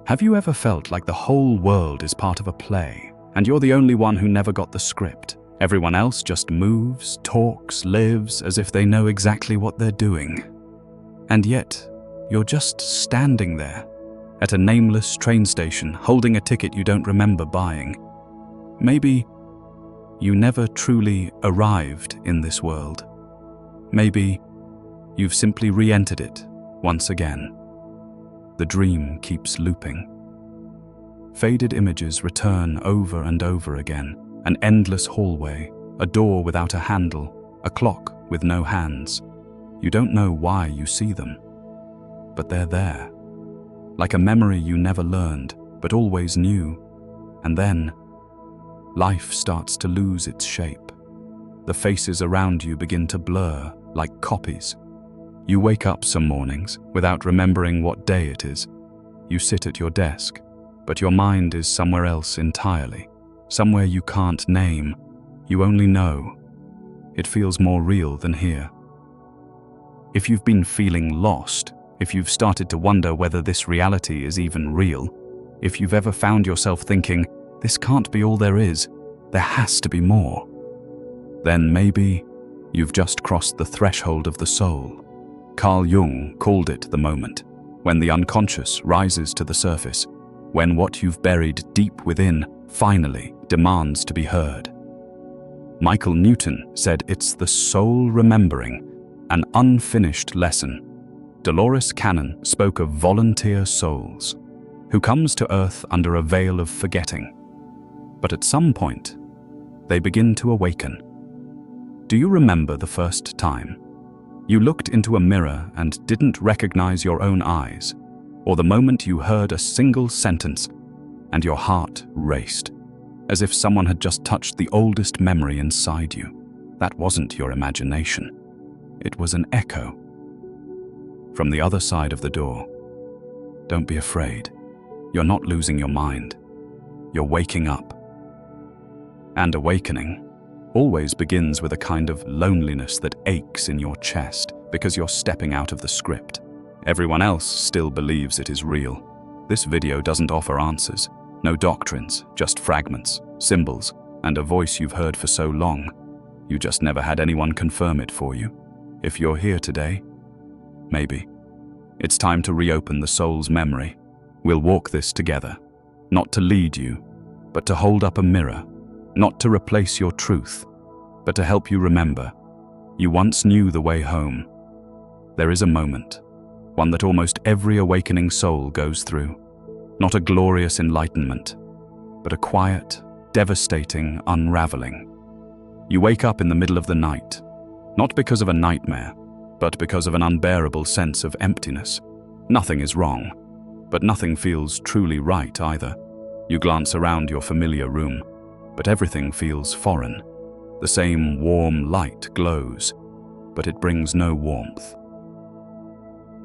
Have you ever felt like the whole world is part of a play, and you're the only one who never got the script? Everyone else just moves, talks, lives as if they know exactly what they're doing. And yet, you're just standing there, at a nameless train station, holding a ticket you don't remember buying. Maybe you never truly arrived in this world. Maybe you've simply re-entered it once again. The dream keeps looping. Faded images return over and over again. An endless hallway, a door without a handle, a clock with no hands. You don't know why you see them, but they're there. Like a memory you never learned, but always knew. And then, life starts to lose its shape. The faces around you begin to blur, like copies. You wake up some mornings without remembering what day it is. You sit at your desk, but your mind is somewhere else entirely. Somewhere you can't name, you only know. It feels more real than here. If you've been feeling lost, if you've started to wonder whether this reality is even real, if you've ever found yourself thinking, this can't be all there is, there has to be more, then maybe you've just crossed the threshold of the soul. Carl Jung called it the moment, when the unconscious rises to the surface, when what you've buried deep within finally demands to be heard. Michael Newton said it's the soul remembering, an unfinished lesson. Dolores Cannon spoke of volunteer souls, who comes to earth under a veil of forgetting. But at some point, they begin to awaken. Do you remember the first time you looked into a mirror and didn't recognize your own eyes, or the moment you heard a single sentence and your heart raced, as if someone had just touched the oldest memory inside you? That wasn't your imagination. It was an echo from the other side of the door. Don't be afraid. You're not losing your mind. You're waking up. And awakening always begins with a kind of loneliness that aches in your chest because you're stepping out of the script. Everyone else still believes it is real. This video doesn't offer answers. No doctrines, just fragments, symbols, and a voice you've heard for so long. You just never had anyone confirm it for you. If you're here today, maybe it's time to reopen the soul's memory. We'll walk this together, not to lead you, but to hold up a mirror, not to replace your truth, but to help you remember. You once knew the way home. There is a moment, one that almost every awakening soul goes through. Not a glorious enlightenment, but a quiet, devastating unraveling. You wake up in the middle of the night, not because of a nightmare, but because of an unbearable sense of emptiness. Nothing is wrong, but nothing feels truly right either. You glance around your familiar room, but everything feels foreign. The same warm light glows, but it brings no warmth.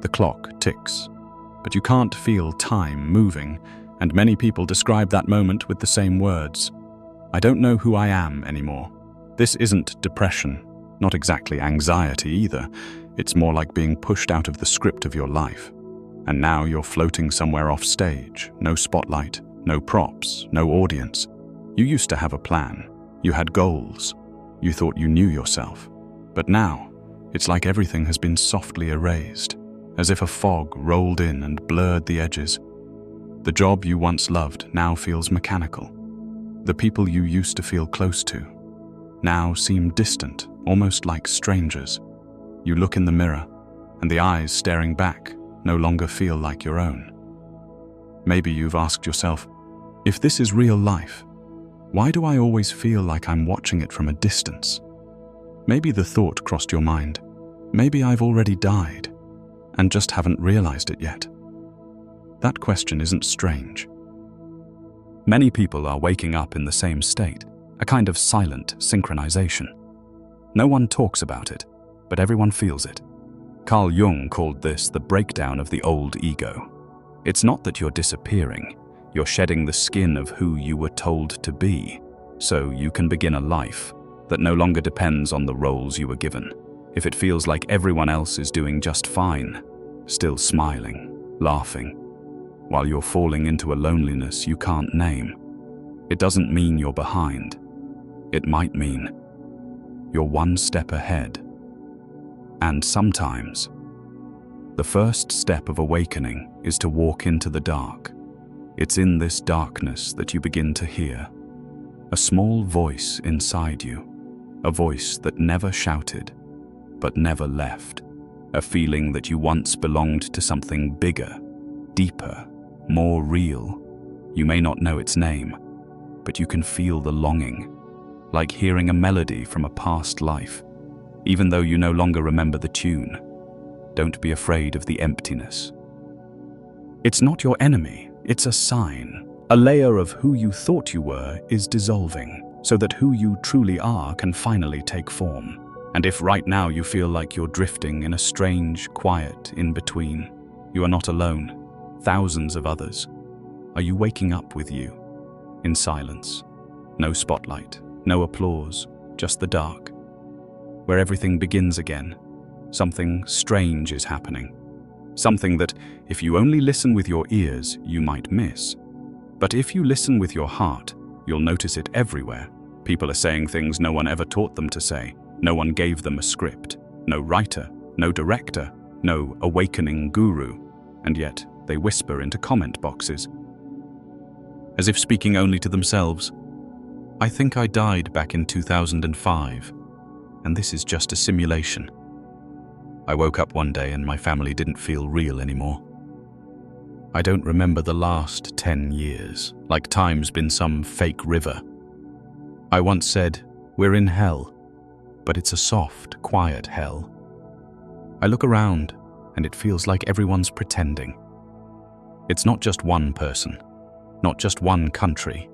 The clock ticks, but you can't feel time moving, and many people describe that moment with the same words. I don't know who I am anymore. This isn't depression, not exactly anxiety either. It's more like being pushed out of the script of your life. And now you're floating somewhere off stage, no spotlight, no props, no audience. You used to have a plan. You had goals. You thought you knew yourself. But now, it's like everything has been softly erased, as if a fog rolled in and blurred the edges. The job you once loved now feels mechanical. The people you used to feel close to now seem distant, almost like strangers. You look in the mirror, and the eyes staring back no longer feel like your own. Maybe you've asked yourself, if this is real life, why do I always feel like I'm watching it from a distance? Maybe the thought crossed your mind, maybe I've already died and just haven't realized it yet. That question isn't strange. Many people are waking up in the same state, a kind of silent synchronization. No one talks about it, but everyone feels it. Carl Jung called this the breakdown of the old ego. It's not that you're disappearing, you're shedding the skin of who you were told to be, so you can begin a life that no longer depends on the roles you were given. If it feels like everyone else is doing just fine, still smiling, laughing, while you're falling into a loneliness you can't name. It doesn't mean you're behind. It might mean you're one step ahead. And sometimes, the first step of awakening is to walk into the dark. It's in this darkness that you begin to hear a small voice inside you, a voice that never shouted, but never left, a feeling that you once belonged to something bigger, deeper, more real. You may not know its name, but you can feel the longing, like hearing a melody from a past life, even though you no longer remember the tune. Don't be afraid of the emptiness. It's not your enemy, it's a sign. A layer of who you thought you were is dissolving, so that who you truly are can finally take form. And if right now you feel like you're drifting in a strange, quiet in-between, you are not alone. Thousands of others. Are you waking up with you? In silence. No spotlight, no applause, just the dark. Where everything begins again. Something strange is happening. Something that, if you only listen with your ears, you might miss. But if you listen with your heart, you'll notice it everywhere. People are saying things no one ever taught them to say. No one gave them a script. No writer, no director, no awakening guru. And yet, they whisper into comment boxes, as if speaking only to themselves. I think I died back in 2005, and this is just a simulation. I woke up one day and my family didn't feel real anymore. I don't remember the last 10 years, like time's been some fake river. I once said, we're in hell, but it's a soft, quiet hell. I look around, and it feels like everyone's pretending. It's not just one person, not just one country.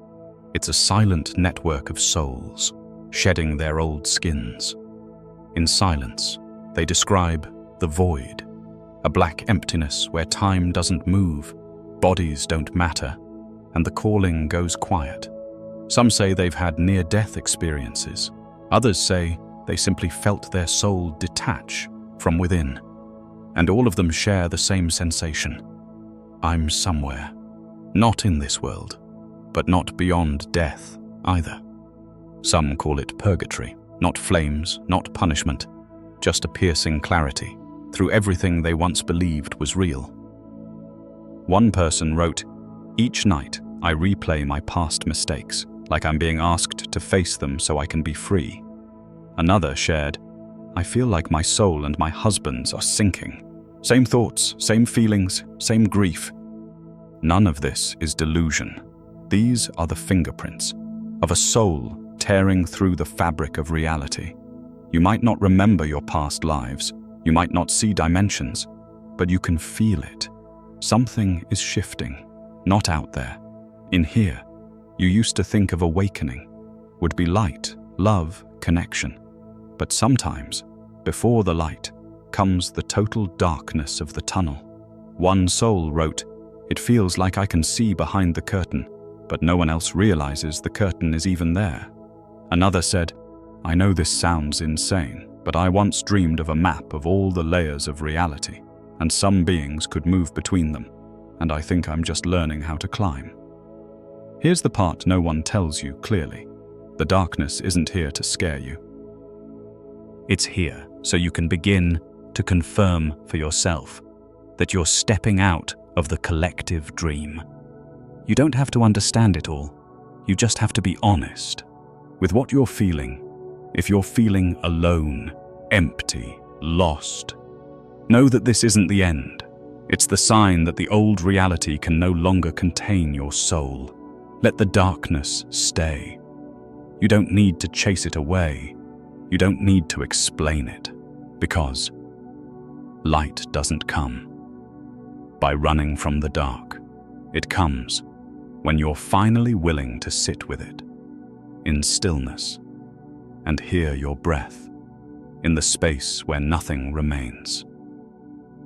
It's a silent network of souls, shedding their old skins. In silence, they describe the void, a black emptiness where time doesn't move, bodies don't matter, and the calling goes quiet. Some say they've had near-death experiences. Others say they simply felt their soul detach from within. And all of them share the same sensation. I'm somewhere. Not in this world, but not beyond death either. Some call it purgatory, not flames, not punishment, just a piercing clarity through everything they once believed was real. One person wrote, each night I replay my past mistakes, like I'm being asked to face them so I can be free. Another shared, I feel like my soul and my husband's are sinking. Same thoughts, same feelings, same grief. None of this is delusion. These are the fingerprints of a soul tearing through the fabric of reality. You might not remember your past lives, you might not see dimensions, but you can feel it. Something is shifting, not out there. In here, you used to think of awakening would be light, love, connection. But sometimes, before the light, comes the total darkness of the tunnel. One soul wrote, it feels like I can see behind the curtain, but no one else realizes the curtain is even there. Another said, I know this sounds insane, but I once dreamed of a map of all the layers of reality, and some beings could move between them, and I think I'm just learning how to climb. Here's the part no one tells you clearly. The darkness isn't here to scare you. It's here so you can begin to confirm for yourself that you're stepping out of the collective dream. You don't have to understand it all. You just have to be honest with what you're feeling. If you're feeling alone, empty, lost, know that this isn't the end. It's the sign that the old reality can no longer contain your soul. Let the darkness stay. You don't need to chase it away. You don't need to explain it, because light doesn't come by running from the dark. It comes when you're finally willing to sit with it in stillness and hear your breath in the space where nothing remains.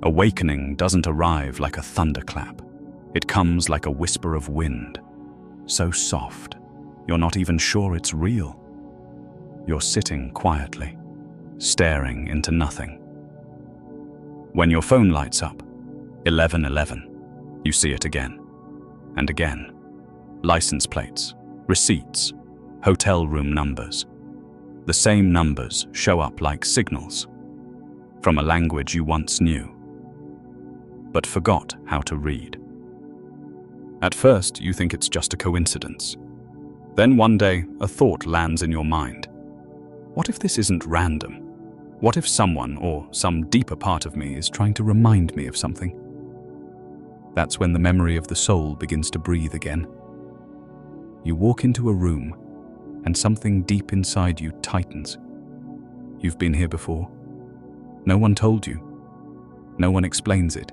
Awakening doesn't arrive like a thunderclap. It comes like a whisper of wind, so soft you're not even sure it's real. You're sitting quietly, staring into nothing. When your phone lights up, 11:11, you see it again. and again. License plates, receipts, hotel room numbers. The same numbers show up like signals from a language you once knew, but forgot how to read. At first, you think it's just a coincidence. Then one day, a thought lands in your mind. What if this isn't random? What if someone, or some deeper part of me, is trying to remind me of something? That's when the memory of the soul begins to breathe again. You walk into a room, and something deep inside you tightens. You've been here before. No one told you. No one explains it.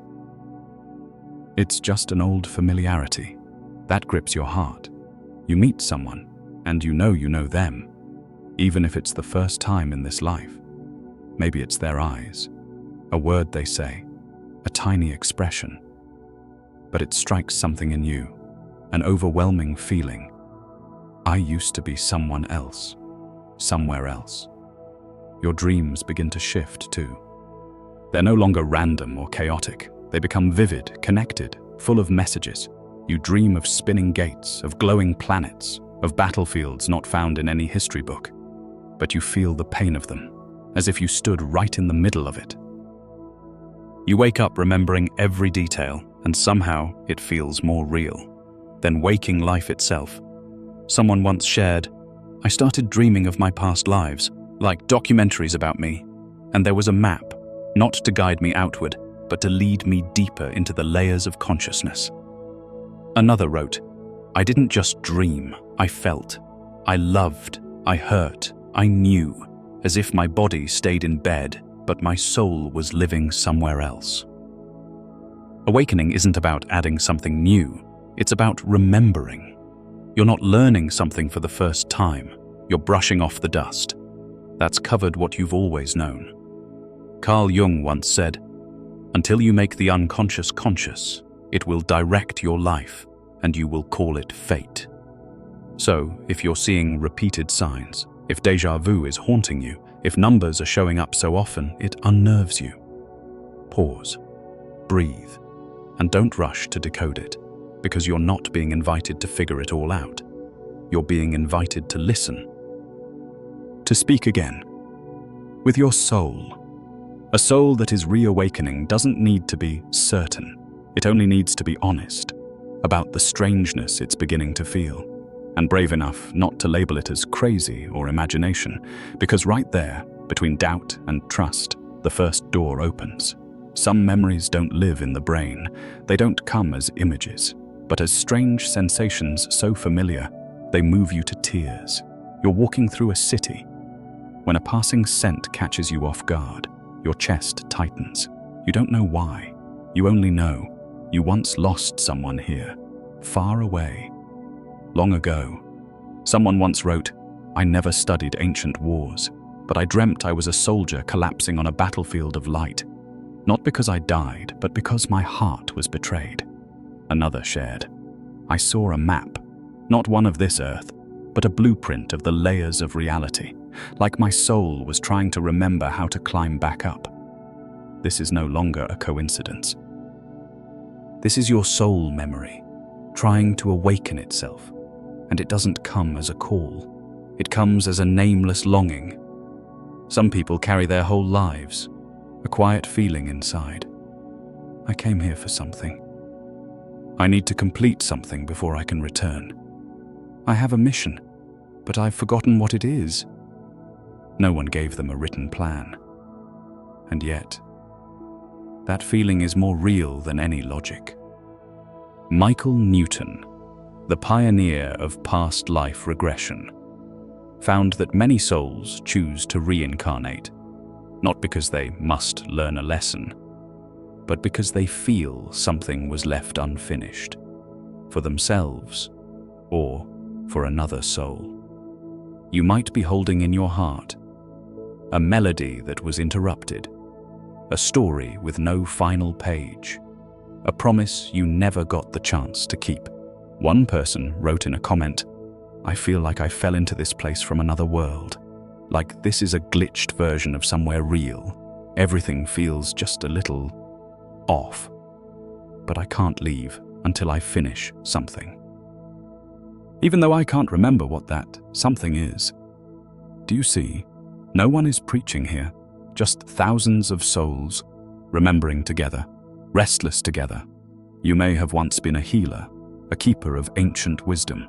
It's just an old familiarity. That grips your heart. You meet someone, and you know them, even if it's the first time in this life. Maybe it's their eyes, a word they say, a tiny expression. But it strikes something in you, an overwhelming feeling. I used to be someone else, somewhere else. Your dreams begin to shift too. They're no longer random or chaotic. They become vivid, connected, full of messages. You dream of spinning gates, of glowing planets, of battlefields not found in any history book. But you feel the pain of them, as if you stood right in the middle of it. You wake up remembering every detail, and somehow it feels more real than waking life itself. Someone once shared, "I started dreaming of my past lives, like documentaries about me, and there was a map, not to guide me outward, but to lead me deeper into the layers of consciousness." Another wrote, "I didn't just dream, I felt. I loved, I hurt, I knew, as if my body stayed in bed, but my soul was living somewhere else." Awakening isn't about adding something new, it's about remembering. You're not learning something for the first time, you're brushing off the dust. That's covered what you've always known. Carl Jung once said, "Until you make the unconscious conscious, it will direct your life, and you will call it fate." So, if you're seeing repeated signs, if déjà vu is haunting you, if numbers are showing up so often, it unnerves you. Pause, breathe, and don't rush to decode it, because you're not being invited to figure it all out. You're being invited to listen, to speak again, with your soul. A soul that is reawakening doesn't need to be certain. It only needs to be honest about the strangeness it's beginning to feel, and brave enough not to label it as crazy or imagination, because right there, between doubt and trust, the first door opens. Some memories don't live in the brain. They don't come as images, but as strange sensations so familiar, they move you to tears. You're walking through a city. When a passing scent catches you off guard, your chest tightens. You don't know why. You only know you once lost someone here, far away. Long ago, someone once wrote, "I never studied ancient wars, but I dreamt I was a soldier collapsing on a battlefield of light. Not because I died, but because my heart was betrayed." Another shared, "I saw a map, not one of this earth, but a blueprint of the layers of reality, like my soul was trying to remember how to climb back up." This is no longer a coincidence. This is your soul memory, trying to awaken itself, and it doesn't come as a call. It comes as a nameless longing. Some people carry their whole lives, a quiet feeling inside. I came here for something. I need to complete something before I can return. I have a mission, but I've forgotten what it is. No one gave them a written plan. And yet, that feeling is more real than any logic. Michael Newton, the pioneer of past life regression, found that many souls choose to reincarnate, not because they must learn a lesson, but because they feel something was left unfinished, for themselves or for another soul. You might be holding in your heart a melody that was interrupted, a story with no final page, a promise you never got the chance to keep. One person wrote in a comment, "I feel like I fell into this place from another world. Like this is a glitched version of somewhere real. Everything feels just a little off. But I can't leave. until I finish something. Even though I can't remember what that something is. Do you see? No one is preaching here, just thousands of souls remembering together, restless together. You may have once been a healer, a keeper of ancient wisdom,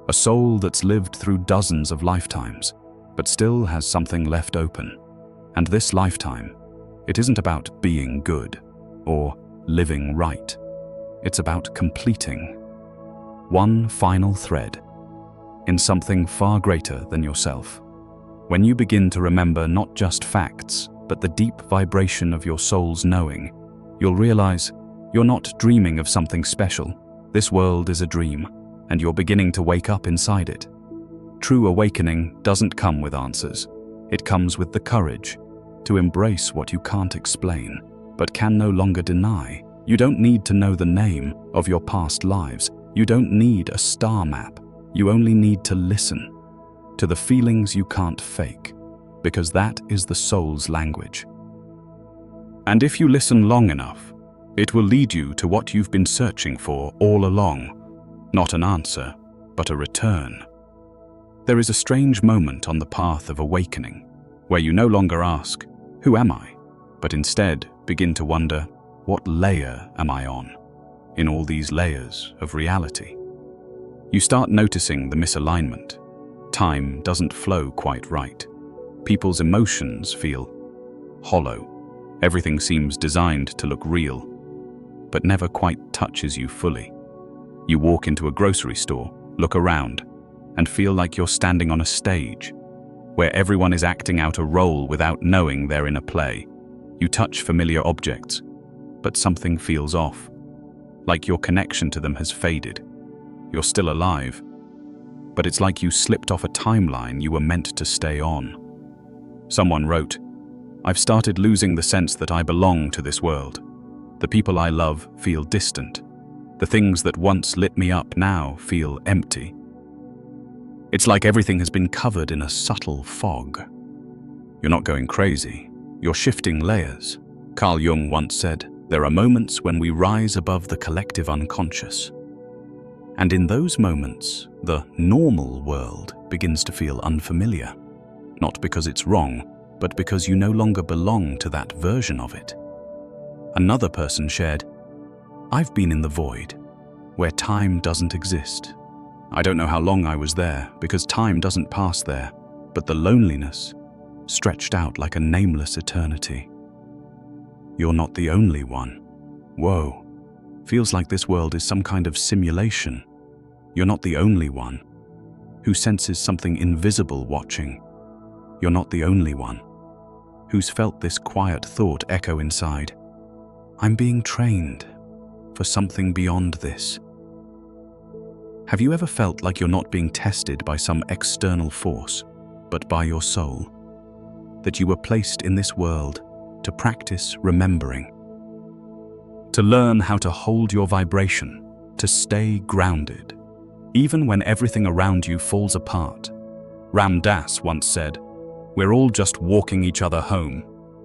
a soul that's lived through dozens of lifetimes, but still has something left open. And this lifetime, it isn't about being good or living right. It's about completing one final thread in something far greater than yourself. When you begin to remember not just facts, but the deep vibration of your soul's knowing, you'll realize you're not dreaming of something special. This world is a dream, and you're beginning to wake up inside it. True awakening doesn't come with answers. It comes with the courage to embrace what you can't explain, but can no longer deny. You don't need to know the name of your past lives. You don't need a star map. You only need to listen to the feelings you can't fake, because that is the soul's language. And if you listen long enough, it will lead you to what you've been searching for all along. Not an answer, but a return. There is a strange moment on the path of awakening, where you no longer ask, "Who am I?" but instead begin to wonder, "What layer am I on in all these layers of reality?" You start noticing the misalignment. Time doesn't flow quite right. People's emotions feel hollow. Everything seems designed to look real, but never quite touches you fully. You walk into a grocery store, look around, and feel like you're standing on a stage, where everyone is acting out a role without knowing they're in a play. You touch familiar objects, but something feels off, like your connection to them has faded. You're still alive, but it's like you slipped off a timeline you were meant to stay on. Someone wrote, "I've started losing the sense that I belong to this world. The people I love feel distant. The things that once lit me up now feel empty. It's like everything has been covered in a subtle fog." You're not going crazy. You're shifting layers. Carl Jung once said, "There are moments when we rise above the collective unconscious." And in those moments, the normal world begins to feel unfamiliar. Not because it's wrong, but because you no longer belong to that version of it. Another person shared, "I've been in the void, where time doesn't exist. I don't know how long I was there, because time doesn't pass there, but the loneliness stretched out like a nameless eternity." You're not the only one. Whoa. Feels like this world is some kind of simulation. You're not the only one who senses something invisible watching. You're not the only one who's felt this quiet thought echo inside. "I'm being trained for something beyond this." Have you ever felt like you're not being tested by some external force, but by your soul? That you were placed in this world to practice remembering, to learn how to hold your vibration, to stay grounded, even when everything around you falls apart. Ram Dass once said, "We're all just walking each other home."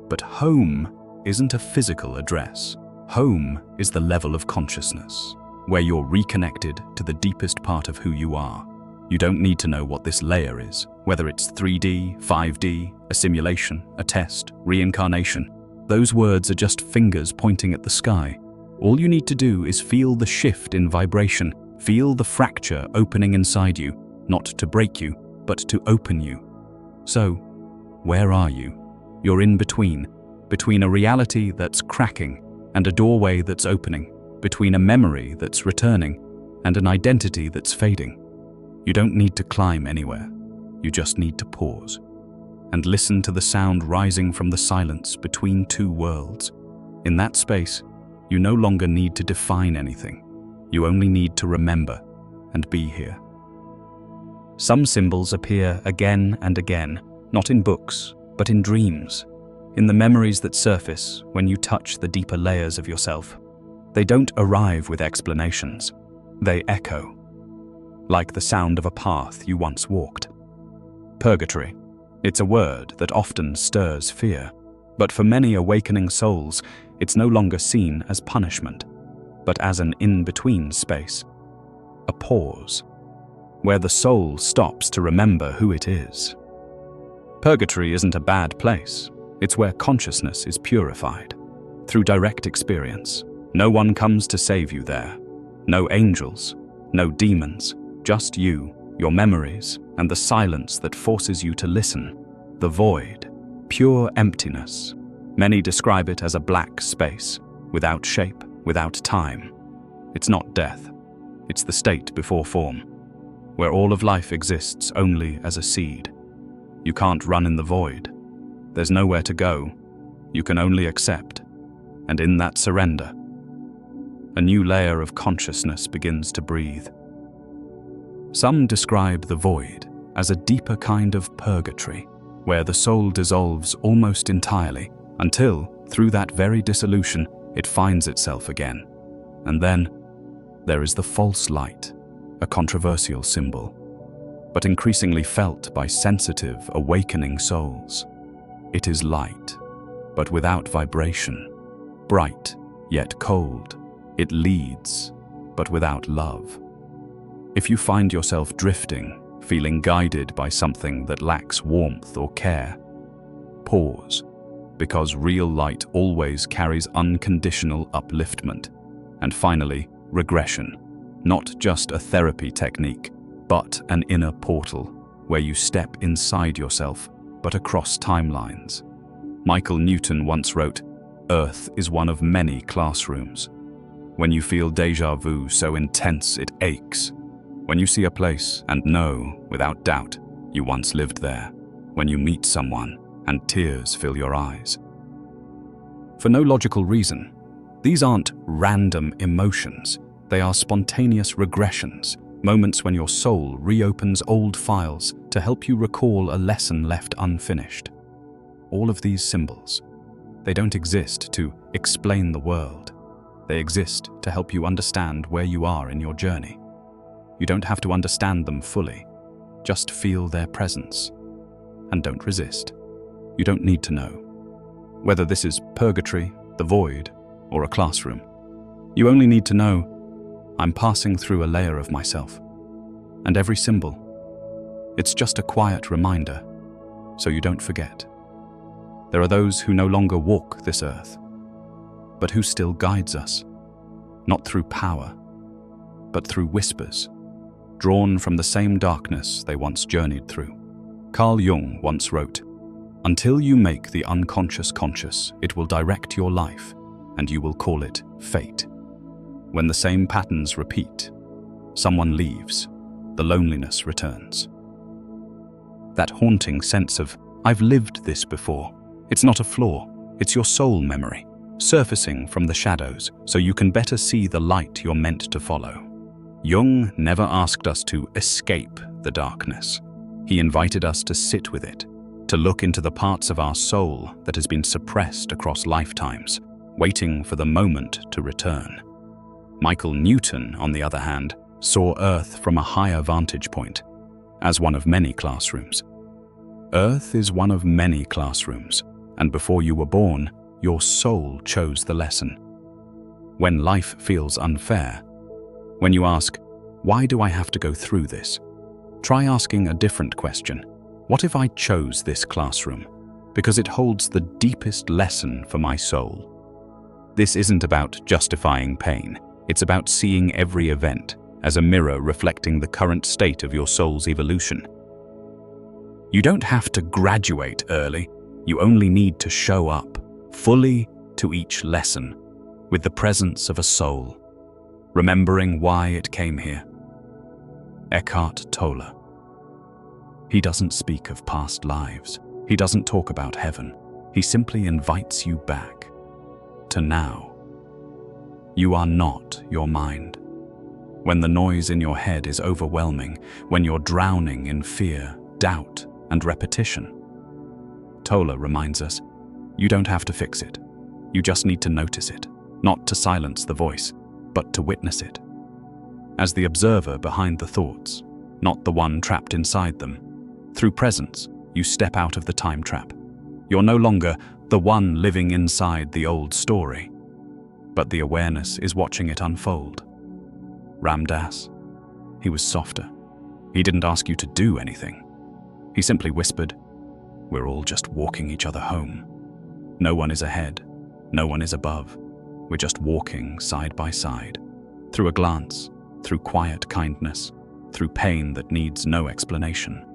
But home isn't a physical address. Home is the level of consciousness, where you're reconnected to the deepest part of who you are. You don't need to know what this layer is, whether it's 3D, 5D, a simulation, a test, reincarnation. Those words are just fingers pointing at the sky. All you need to do is feel the shift in vibration, feel the fracture opening inside you, not to break you, but to open you. So, where are you? You're in between a reality that's cracking and a doorway that's opening, between a memory that's returning and an identity that's fading. You don't need to climb anywhere. You just need to pause and listen to the sound rising from the silence between two worlds. In that space, you no longer need to define anything. You only need to remember and be here. Some symbols appear again and again, not in books, but in dreams, in the memories that surface when you touch the deeper layers of yourself. They don't arrive with explanations. They echo, like the sound of a path you once walked. Purgatory. It's a word that often stirs fear, but for many awakening souls, it's no longer seen as punishment. but as an in-between space, a pause, where the soul stops to remember who it is. Purgatory isn't a bad place. It's where consciousness is purified. Through direct experience, no one comes to save you there. No angels, no demons, just you, your memories, and the silence that forces you to listen. The void, pure emptiness. Many describe it as a black space, without shape, without time. It's not death. It's the state before form, where all of life exists only as a seed. You can't run in the void. There's nowhere to go. You can only accept. And in that surrender, a new layer of consciousness begins to breathe. Some describe the void as a deeper kind of purgatory, where the soul dissolves almost entirely until, through that very dissolution, it finds itself again. And then, there is the false light, a controversial symbol, but increasingly felt by sensitive, awakening souls. It is light, but without vibration, bright yet cold. It leads, but without love. If you find yourself drifting, feeling guided by something that lacks warmth or care, pause, because real light always carries unconditional upliftment. And finally, regression, not just a therapy technique, but an inner portal where you step inside yourself, but across timelines. Michael Newton once wrote, "Earth is one of many classrooms." When you feel déjà vu so intense it aches. When you see a place and know, without doubt, you once lived there. When you meet someone and tears fill your eyes. For no logical reason, these aren't random emotions. They are spontaneous regressions, moments when your soul reopens old files to help you recall a lesson left unfinished. All of these symbols, they don't exist to explain the world. They exist to help you understand where you are in your journey. You don't have to understand them fully. Just feel their presence. And don't resist. You don't need to know. Whether this is purgatory, the void, or a classroom, you only need to know, I'm passing through a layer of myself. And every symbol, it's just a quiet reminder, so you don't forget. There are those who no longer walk this earth, but who still guides us, not through power, but through whispers, drawn from the same darkness they once journeyed through. Carl Jung once wrote, "Until you make the unconscious conscious, it will direct your life, and you will call it fate. When the same patterns repeat, someone leaves, the loneliness returns." That haunting sense of, I've lived this before. It's not a flaw, it's your soul memory, surfacing from the shadows so you can better see the light you're meant to follow. Jung never asked us to escape the darkness. He invited us to sit with it, to look into the parts of our soul that has been suppressed across lifetimes, waiting for the moment to return. Michael Newton, on the other hand, saw Earth from a higher vantage point, as one of many classrooms. Earth is one of many classrooms, and before you were born, your soul chose the lesson. When life feels unfair, when you ask, why do I have to go through this? Try asking a different question. What if I chose this classroom? Because it holds the deepest lesson for my soul. This isn't about justifying pain. It's about seeing every event as a mirror reflecting the current state of your soul's evolution. You don't have to graduate early. You only need to show up fully to each lesson with the presence of a soul, remembering why it came here. Eckhart Tolle. He doesn't speak of past lives. He doesn't talk about heaven. He simply invites you back to now. You are not your mind. When the noise in your head is overwhelming, when you're drowning in fear, doubt, and repetition, Tolle reminds us, you don't have to fix it. You just need to notice it, not to silence the voice, but to witness it. As the observer behind the thoughts, not the one trapped inside them. Through presence, you step out of the time trap. You're no longer the one living inside the old story. but the awareness is watching it unfold. Ram Dass. He was softer. He didn't ask you to do anything. He simply whispered, "We're all just walking each other home. No one is ahead. No one is above. We're just walking side by side. Through a glance, through quiet kindness, through pain that needs no explanation."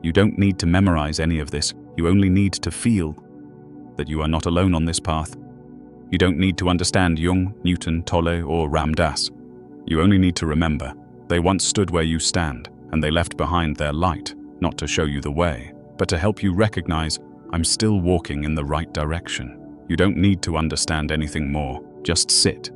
You don't need to memorize any of this. You only need to feel that you are not alone on this path. You don't need to understand Jung, Newton, Tolle, or Ram Dass. You only need to remember, they once stood where you stand, and they left behind their light, not to show you the way, but to help you recognize, I'm still walking in the right direction. You don't need to understand anything more. Just sit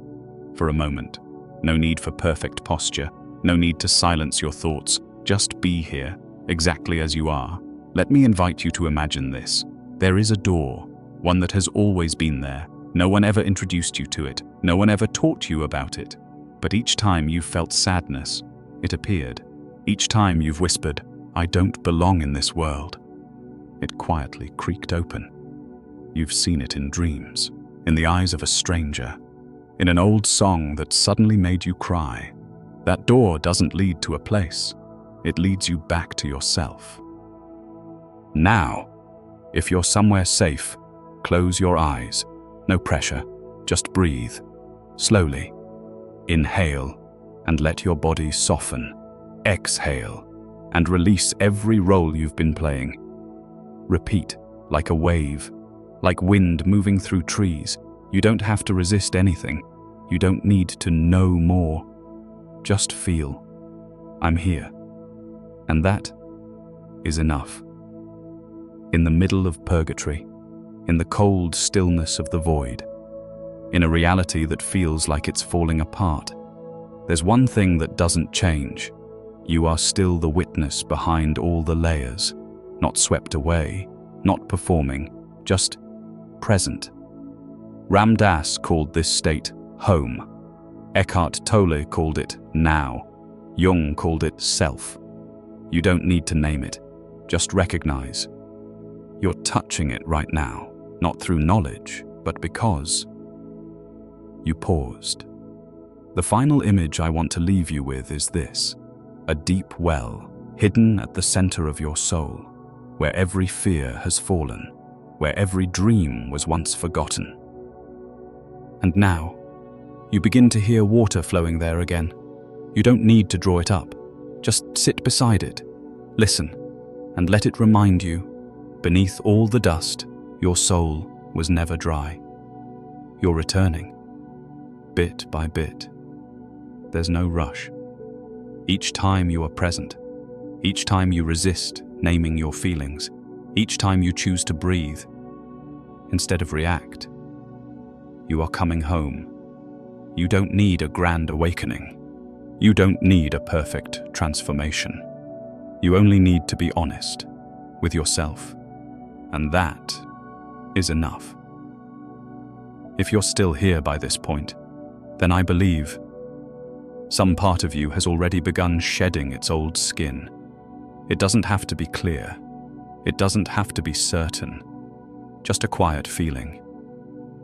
for a moment. No need for perfect posture. No need to silence your thoughts. Just be here, exactly as you are. Let me invite you to imagine this. There is a door, one that has always been there. No one ever introduced you to it. No one ever taught you about it. But each time you felt sadness, it appeared. Each time you've whispered, "I don't belong in this world," it quietly creaked open. You've seen it in dreams, in the eyes of a stranger, in an old song that suddenly made you cry. That door doesn't lead to a place. It leads you back to yourself. Now, if you're somewhere safe, close your eyes. No pressure, just breathe. Slowly. Inhale and let your body soften. Exhale and release every role you've been playing. Repeat, like a wave, like wind moving through trees. You don't have to resist anything. You don't need to know more. Just feel, I'm here. And that is enough. In the middle of purgatory, in the cold stillness of the void, in a reality that feels like it's falling apart, there's one thing that doesn't change. You are still the witness behind all the layers, not swept away, not performing, just present. Ram Dass called this state home. Eckhart Tolle called it now. Jung called it self. You don't need to name it, just recognize. You're touching it right now, not through knowledge, but because you paused. The final image I want to leave you with is this: a deep well, hidden at the center of your soul, where every fear has fallen, where every dream was once forgotten. And now, you begin to hear water flowing there again. You don't need to draw it up. Just sit beside it, listen, and let it remind you, beneath all the dust, your soul was never dry. You're returning, bit by bit. There's no rush. Each time you are present, each time you resist naming your feelings, each time you choose to breathe instead of react, you are coming home. You don't need a grand awakening. You don't need a perfect transformation. You only need to be honest with yourself, and that is enough. If you're still here by this point, then I believe some part of you has already begun shedding its old skin. It doesn't have to be clear. It doesn't have to be certain. Just a quiet feeling.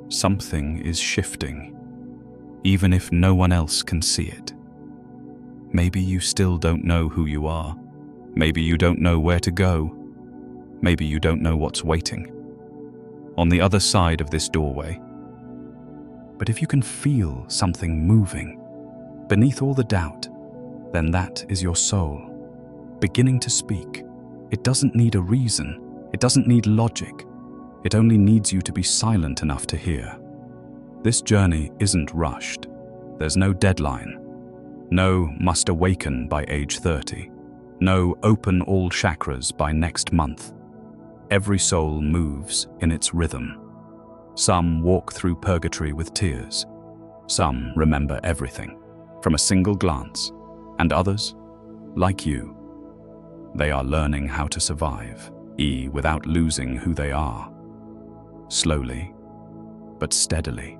Something is shifting, even if no one else can see it. Maybe you still don't know who you are. Maybe you don't know where to go. Maybe you don't know what's waiting on the other side of this doorway. But if you can feel something moving beneath all the doubt, then that is your soul beginning to speak. It doesn't need a reason. It doesn't need logic. It only needs you to be silent enough to hear. This journey isn't rushed. There's no deadline. No must awaken by age 30. No open all chakras by next month. Every soul moves in its rhythm. Some walk through purgatory with tears. Some remember everything from a single glance. And others, like you, they are learning how to survive, without losing who they are. Slowly, but steadily.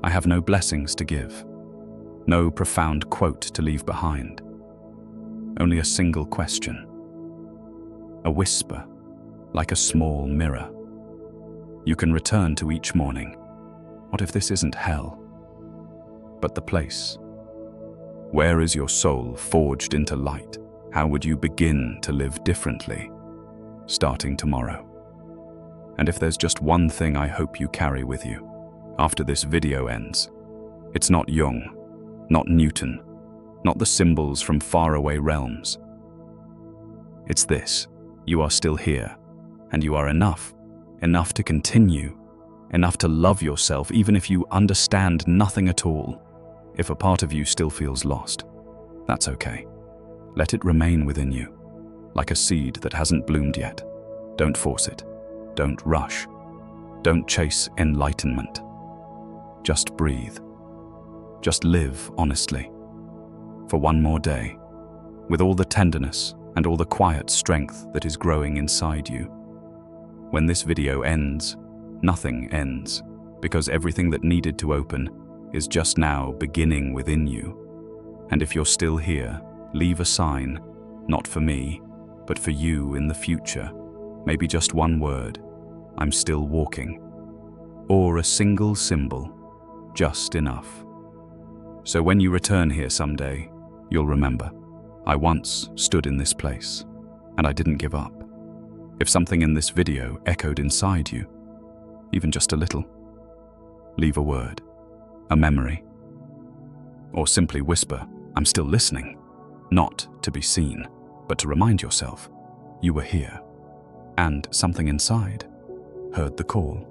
I have no blessings to give. No profound quote to leave behind. Only a single question. A whisper, like a small mirror. You can return to each morning, What if this isn't hell, but the place? Where is your soul forged into light? How would you begin to live differently, starting tomorrow? And if there's just one thing I hope you carry with you after this video ends, it's not Jung, not Newton, not the symbols from faraway realms. It's this: you are still here, and you are enough to continue, enough to love yourself even if you understand nothing at all. If a part of you still feels lost, that's okay. Let it remain within you, like a seed that hasn't bloomed yet. Don't force it. Don't rush. Don't chase enlightenment. Just breathe. Just live honestly. For one more day, with all the tenderness and all the quiet strength that is growing inside you. When this video ends, nothing ends, because everything that needed to open is just now beginning within you. And if you're still here, leave a sign, not for me, but for you in the future. Maybe just one word, I'm still walking. Or a single symbol, just enough. So when you return here someday, you'll remember, I once stood in this place, and I didn't give up. If something in this video echoed inside you, even just a little, leave a word, a memory, or simply whisper, I'm still listening, not to be seen, but to remind yourself you were here, and something inside heard the call.